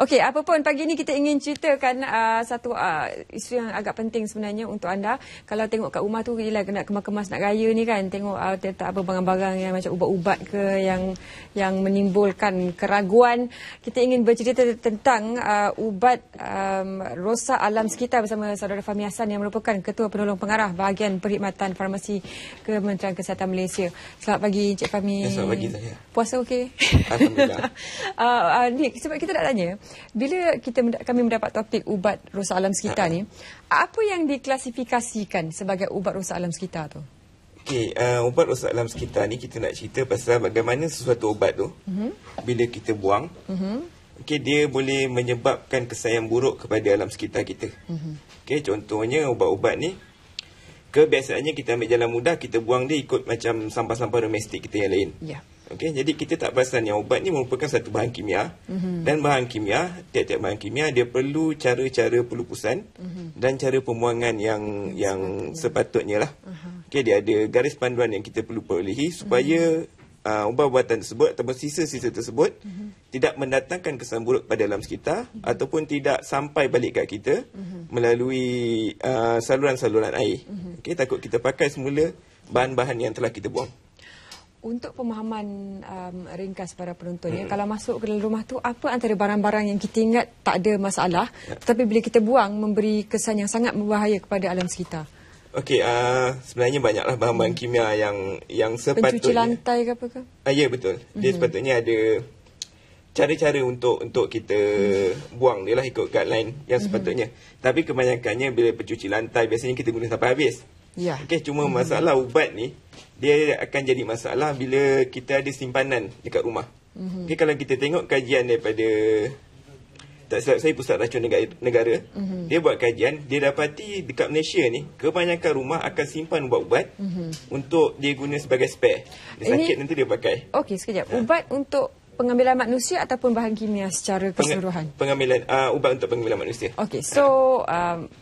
Okey, apa pun pagi ni kita ingin ceritakan satu isu yang agak penting sebenarnya untuk anda. Kalau tengok kat rumah tu, yelah nak kemas-kemas nak raya ni kan, tengok tak apa barang-barang yang macam ubat-ubat ke yang menimbulkan keraguan. Kita ingin bercerita tentang ubat rosak alam sekitar bersama saudara Fahmi Hassan yang merupakan Ketua Penolong Pengarah Bahagian Perkhidmatan Farmasi Kementerian Kesihatan Malaysia. Selamat pagi Encik Fahmi. Selamat pagi saya. Puasa okey? Alhamdulillah. Ni sebab kita nak tanya, bila kami mendapat topik ubat rosak alam sekitar ni, apa yang diklasifikasikan sebagai ubat rosak alam sekitar tu? Okey, ubat rosak alam sekitar ni kita nak cerita pasal bagaimana sesuatu ubat tu bila kita buang, okey, dia boleh menyebabkan kesan yang buruk kepada alam sekitar kita. Okey, contohnya ubat-ubat ni kebiasaannya kita ambil jalan mudah, kita buang dia ikut macam sampah-sampah domestik kita yang lain. Ya. Okey, jadi kita tak perasan yang ubat ni merupakan satu bahan kimia, dan bahan kimia, tiap-tiap bahan kimia dia perlu cara-cara pelupusan dan cara pembuangan yang sepatutnya lah. Okey, dia ada garis panduan yang kita perlu perolehi supaya ubat-ubatan tersebut ataupun sisa-sisa tersebut tidak mendatangkan kesan buruk pada alam sekitar ataupun tidak sampai balik kat kita melalui saluran-saluran air. Okey, takut kita pakai semula bahan-bahan yang telah kita buang. Untuk pemahaman ringkas para penonton, kalau masuk ke dalam rumah tu, apa antara barang-barang yang kita ingat tak ada masalah, tetapi bila kita buang memberi kesan yang sangat berbahaya kepada alam sekitar? Okey, sebenarnya banyaklah bahan-bahan kimia yang sepatutnya. Pencuci lantai ke apa ke? Ya, betul. Dia sepatutnya ada cara-cara untuk kita buang dia lah ikut guideline yang sepatutnya. Tapi kebanyakannya bila pencuci lantai biasanya kita guna sampai habis. Ya. Okey, cuma masalah ubat ni dia akan jadi masalah bila kita ada simpanan dekat rumah. Okey, kalau kita tengok kajian daripada tak silap saya Pusat Racun Negara, dia buat kajian, dia dapati dekat Malaysia ni kebanyakan rumah akan simpan ubat-ubat untuk dia guna sebagai spare. Dia sakit nanti dia pakai. Okey, sekejap. Ubat untuk pengambilan manusia ataupun bahan kimia secara keseluruhan? Pengambilan ubat untuk pengambilan manusia. Okey, so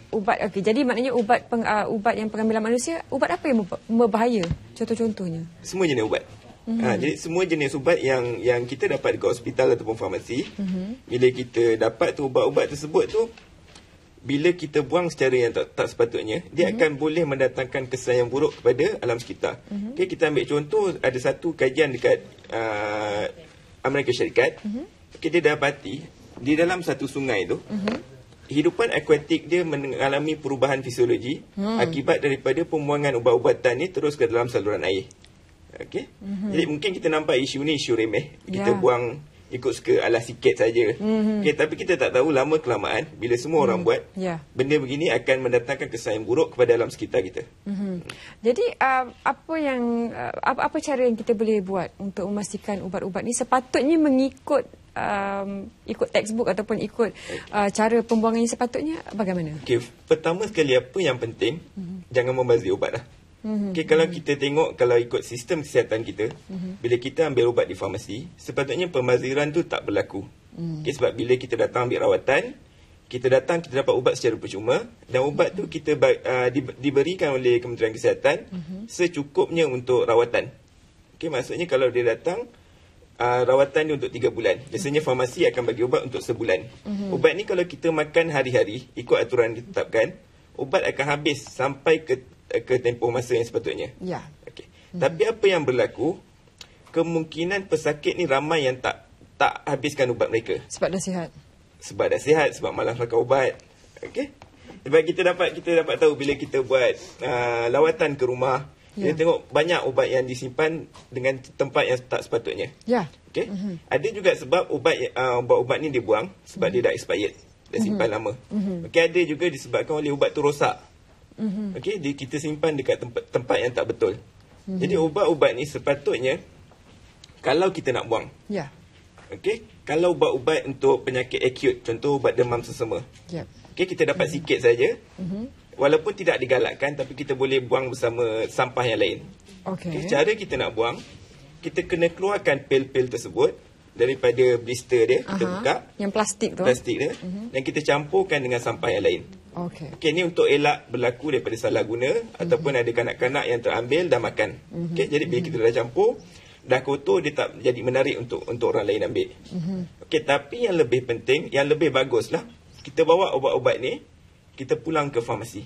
ubat, okey, jadi maknanya ubat yang pengambilan manusia, ubat apa yang berbahaya? Contoh-contohnya? Semua jenis ubat. Jadi semua jenis ubat yang kita dapat dekat hospital ataupun farmasi, bila kita dapat tu ubat-ubat tersebut tu, bila kita buang secara yang tak sepatutnya, dia akan boleh mendatangkan kesan yang buruk kepada alam sekitar. Okay, kita ambil contoh, ada satu kajian dekat Amerika Syarikat. Okay, dia dapati di dalam satu sungai tu, hidupan akuatik dia mengalami perubahan fisiologi akibat daripada pembuangan ubat-ubatan ni terus ke dalam saluran air. Okey. Jadi mungkin kita nampak isu ni isu remeh. Kita buang ikut suka ala sikit saja. Okey, tapi kita tak tahu lama kelamaan bila semua orang buat, benda begini akan mendatangkan kesan yang buruk kepada alam sekitar kita. Jadi apa cara yang kita boleh buat untuk memastikan ubat-ubat ni sepatutnya mengikut ikut textbook ataupun ikut cara pembuangan yang sepatutnya, bagaimana? Okey, pertama sekali apa yang penting, jangan membazir ubat lah. Okay, kalau kita tengok, kalau ikut sistem kesihatan kita, bila kita ambil ubat di farmasi, sepatutnya pembaziran tu tak berlaku. Okay, sebab bila kita datang ambil rawatan, kita dapat ubat secara percuma, dan ubat tu kita diberikan oleh Kementerian Kesihatan secukupnya untuk rawatan. Okay, maksudnya kalau dia datang, rawatan dia untuk 3 bulan. Biasanya farmasi akan bagi ubat untuk sebulan. Ubat ni kalau kita makan hari-hari, ikut aturan ditetapkan, ubat akan habis sampai ke tempoh masa yang sepatutnya. Ya. Okey. Tapi apa yang berlaku, kemungkinan pesakit ni ramai yang tak habiskan ubat mereka. Sebab dah sihat. Sebab dah sihat, sebab malas makan ubat. Okey. Sebab kita dapat tahu bila kita buat lawatan ke rumah, kita tengok banyak ubat yang disimpan dengan tempat yang tak sepatutnya. Ya. Okey. Ada juga sebab ubat-ubat ni dibuang sebab dia dah expired, dah simpan lama. Okey, ada juga disebabkan oleh ubat tu rosak. Okey, kita simpan dekat tempat yang tak betul. Jadi ubat-ubat ni sepatutnya kalau kita nak buang. Ya. Okey, kalau ubat-ubat untuk penyakit akut, contoh ubat demam sesama. Ya. Okey, kita dapat sikit saja. Walaupun tidak digalakkan, tapi kita boleh buang bersama sampah yang lain. Okey. Cara kita nak buang, kita kena keluarkan pil-pil tersebut daripada blister dia, kita buka. Yang plastik tu. Plastik dia. Dan kita campurkan dengan sampah yang lain. Okey, ni untuk elak berlaku daripada salah guna ataupun ada kanak-kanak yang terambil dan makan. Okey, jadi bila kita dah campur, dah kotor, dia tak jadi menarik untuk orang lain ambil. Okey, tapi yang lebih penting, yang lebih bagus lah, kita bawa ubat-ubat ni, kita pulang ke farmasi.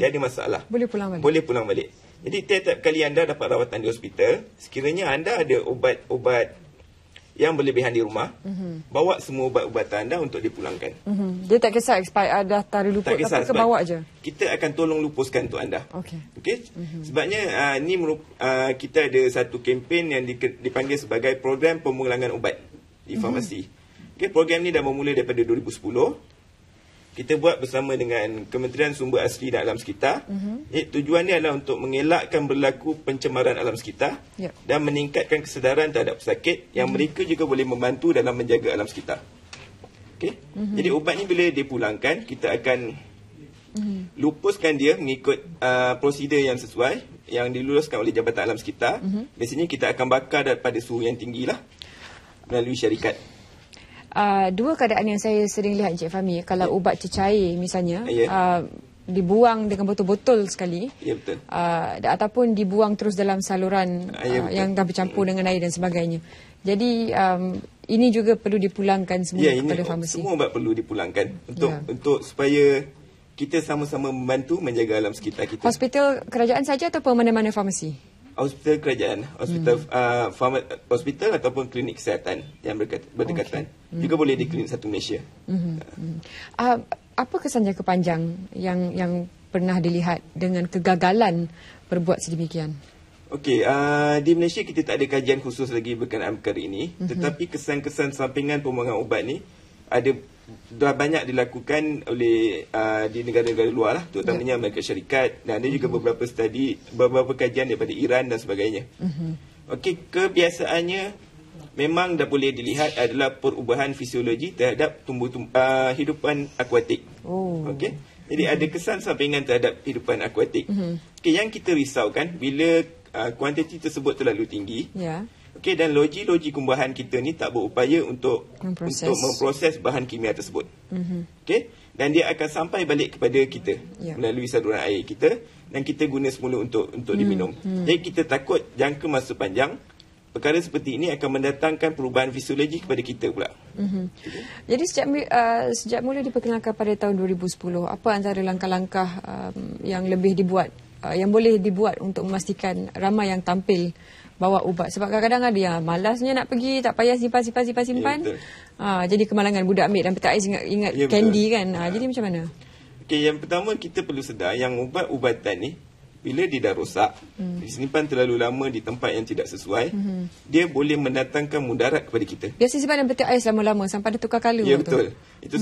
Tiada masalah. Boleh pulang balik. Boleh pulang balik. Jadi tiap-tiap kali anda dapat rawatan di hospital, sekiranya anda ada ubat-ubat yang berlebihan di rumah, bawa semua ubat-ubatan anda untuk dipulangkan. Dia tak kisah expired dah taruh luput, Tak kisah, tapi bawa je. Kita akan tolong lupuskan untuk anda. Okey. Sebabnya ni kita ada satu kempen yang dipanggil sebagai program pemulangan ubat di farmasi. Okey, program ni dah bermula daripada 2010. Kita buat bersama dengan Kementerian Sumber Asli dan Alam Sekitar. Tujuan dia adalah untuk mengelakkan berlaku pencemaran alam sekitar dan meningkatkan kesedaran terhadap pesakit yang mereka juga boleh membantu dalam menjaga alam sekitar. Okay? Jadi ubat ni bila dipulangkan, kita akan lupuskan dia mengikut prosedur yang sesuai, yang diluluskan oleh Jabatan Alam Sekitar. Biasanya kita akan bakar daripada suhu yang tinggi lah melalui syarikat. Dua keadaan yang saya sering lihat Encik Fahmi, kalau ubat cecair misalnya, dibuang dengan botol-botol sekali, betul. Ataupun dibuang terus dalam saluran yang dah bercampur dengan air dan sebagainya. Jadi ini juga perlu dipulangkan semua kepada farmasi. Semua ubat perlu dipulangkan untuk supaya kita sama-sama membantu menjaga alam sekitar kita. Hospital kerajaan saja atau mana-mana farmasi? Hospital kerajaan, hospital ataupun klinik kesihatan yang berdekatan. Juga boleh di klinik satu Malaysia. Apa kesan jangka panjang yang pernah dilihat dengan kegagalan berbuat sedemikian? Okey, di Malaysia kita tak ada kajian khusus lagi berkenaan perkara ini. Tetapi kesan-kesan sampingan pembuangan ubat ni dah banyak dilakukan oleh di negara-negara luar lah, terutamanya Amerika Syarikat, dan ada juga beberapa kajian daripada Iran dan sebagainya. Okey, kebiasaannya memang dah boleh dilihat adalah perubahan fisiologi terhadap hidupan akuatik. Okey, jadi ada kesan sampingan terhadap hidupan akuatik. Okey, yang kita risaukan bila kuantiti tersebut terlalu tinggi. Okey, dan loji-loji kumbahan kita ni tak berupaya untuk memproses bahan kimia tersebut. Okey, dan dia akan sampai balik kepada kita melalui saluran air kita, dan kita guna semula untuk diminum. Jadi kita takut jangka masa panjang perkara seperti ini akan mendatangkan perubahan fisiologi kepada kita pula. Jadi sejak mula diperkenalkan pada tahun 2010, apa antara langkah-langkah yang lebih dibuat, yang boleh dibuat untuk memastikan ramai yang tampil bawa ubat? Sebab kadang-kadang ada yang malasnya nak pergi, tak payah simpan. Jadi kemalangan budak ambil dan petak ais ingat candy kan. Jadi macam mana? Okey, yang pertama kita perlu sedar yang ubat-ubatan ni bila dia dah rosak, disimpan terlalu lama di tempat yang tidak sesuai, dia boleh mendatangkan mudarat kepada kita. Biasa simpan dalam peti ais lama-lama sampai dia tukar colour. Ya, betul. Itu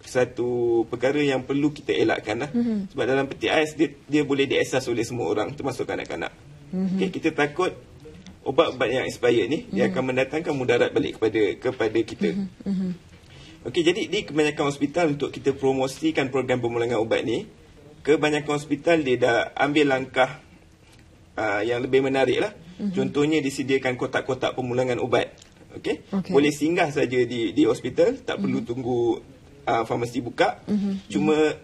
satu perkara yang perlu kita elakkan lah. Sebab dalam peti ais dia boleh diakses oleh semua orang, termasuk kanak-kanak. Okay, kita takut ubat-ubat yang expired ni dia akan mendatangkan mudarat balik kepada kita. Okey, jadi di kebanyakan hospital untuk kita promosikan program pemulangan ubat ni, kebanyakan hospital dia dah ambil langkah yang lebih menarik lah. Contohnya disediakan kotak-kotak pemulangan ubat. Okey. Boleh singgah saja di hospital, tak perlu tunggu farmasi buka. Cuma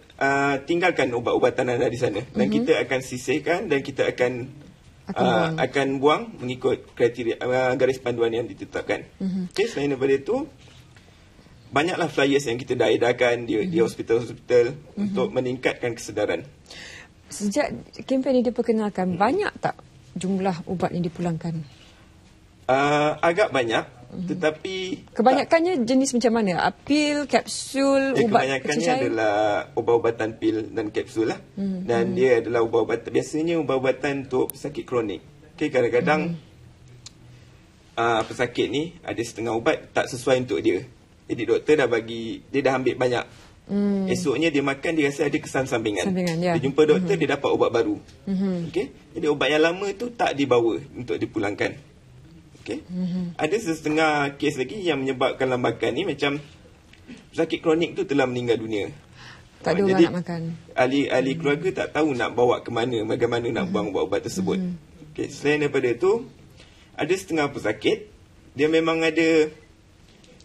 tinggalkan ubat-ubatan anda di sana, dan kita akan sisihkan dan kita akan buang mengikut kriteria garis panduan yang ditetapkan. Okey, selain daripada itu, banyaklah flyers yang kita dah edarkan di hospital-hospital untuk meningkatkan kesedaran. Sejak kempen ini diperkenalkan, banyak tak jumlah ubat yang dipulangkan? Agak banyak, tetapi kebanyakannya jenis macam mana? Pil, kapsul, ubat kebanyakannya adalah ubat-ubatan pil dan kapsul lah. Dan dia adalah ubat-ubatan, biasanya ubat-ubatan untuk pesakit kronik. Okay, kadang-kadang pesakit ni ada setengah ubat tak sesuai untuk dia. Jadi doktor dia dah ambil banyak. Esoknya dia makan, dia rasa ada kesan sampingan. Dia jumpa doktor, dia dapat ubat baru. Okay? Jadi ubat yang lama tu tak dibawa untuk dipulangkan. Okay? Ada setengah kes lagi yang menyebabkan lambakan ni, macam pesakit kronik tu telah meninggal dunia. Tak ada orang nak makan. Ahli keluarga tak tahu nak bawa ke mana, bagaimana nak buang ubat-ubat tersebut. Okay? Selain daripada tu, ada setengah pesakit, dia memang ada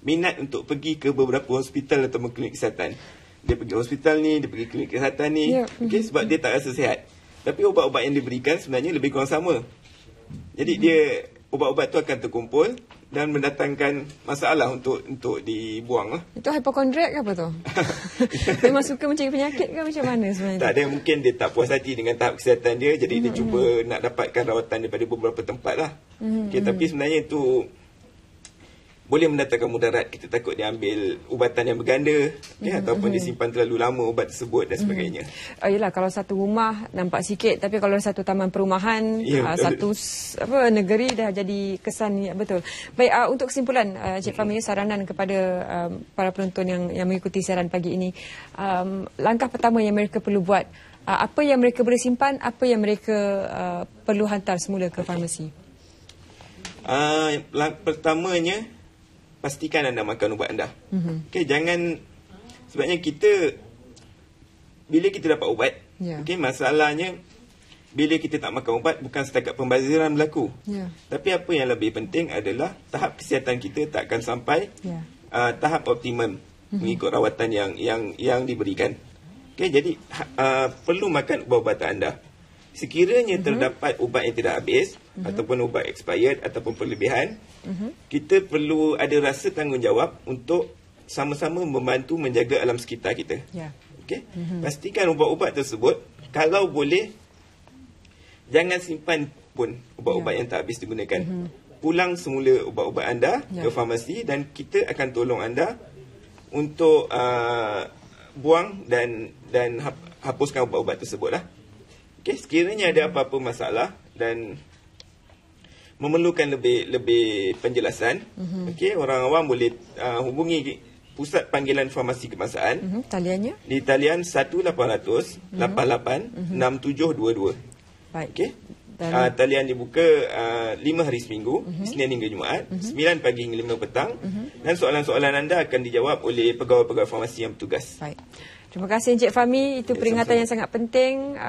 minat untuk pergi ke beberapa hospital atau klinik kesihatan. Dia pergi hospital ni, dia pergi klinik kesihatan ni, okay, sebab dia tak rasa sihat. Tapi ubat-ubat yang diberikan sebenarnya lebih kurang sama. Jadi dia ubat-ubat tu akan terkumpul dan mendatangkan masalah untuk dibuang lah. Itu hipokondriak ke apa tu? Memang suka mencari penyakit ke macam mana sebenarnya? Tak ada, mungkin dia tak puas hati dengan tahap kesihatan dia, jadi dia cuba nak dapatkan rawatan daripada beberapa tempat lah. Okay, tapi sebenarnya itu boleh mendatangkan mudarat. Kita takut dia ambil ubatan yang berganda, ataupun dia simpan terlalu lama ubat tersebut dan sebagainya. Yelah, kalau satu rumah nampak sikit, tapi kalau satu taman perumahan, satu negeri dah jadi kesan betul. Baik, untuk kesimpulan, Cik Fahmi, saranan kepada para penonton yang mengikuti siaran pagi ini, langkah pertama yang mereka perlu buat, apa yang mereka boleh simpan, apa yang mereka perlu hantar semula ke farmasi? Pertamanya, pastikan anda makan ubat anda. Okay, jangan, sebabnya kita, bila kita dapat ubat, okay, masalahnya bila kita tak makan ubat bukan setakat pembaziran berlaku. Tapi apa yang lebih penting adalah tahap kesihatan kita tak akan sampai tahap optimum mengikut rawatan yang diberikan. Okay, jadi perlu makan ubat-ubatan anda. Sekiranya terdapat ubat yang tidak habis, ataupun ubat expired, ataupun perlebihan, kita perlu ada rasa tanggungjawab untuk sama-sama membantu menjaga alam sekitar kita. Okay? Pastikan ubat-ubat tersebut, kalau boleh, jangan simpan pun ubat-ubat yang tak habis digunakan. Pulang semula ubat-ubat anda ke farmasi dan kita akan tolong anda untuk buang dan hapuskan ubat-ubat tersebut lah. Okay, sekiranya ada apa-apa masalah dan memerlukan lebih penjelasan, okay, orang awam boleh hubungi Pusat Panggilan Farmasi Kebangsaan. Taliannya? Di talian 1800 88 6722. Baik. Okay. Talian dibuka 5 hari seminggu, Isnin hingga Jumaat, 9 pagi hingga 5 petang. Dan soalan-soalan anda akan dijawab oleh pegawai-pegawai farmasi yang bertugas. Baik. Terima kasih Encik Fahmi, itu peringatan yang sangat penting.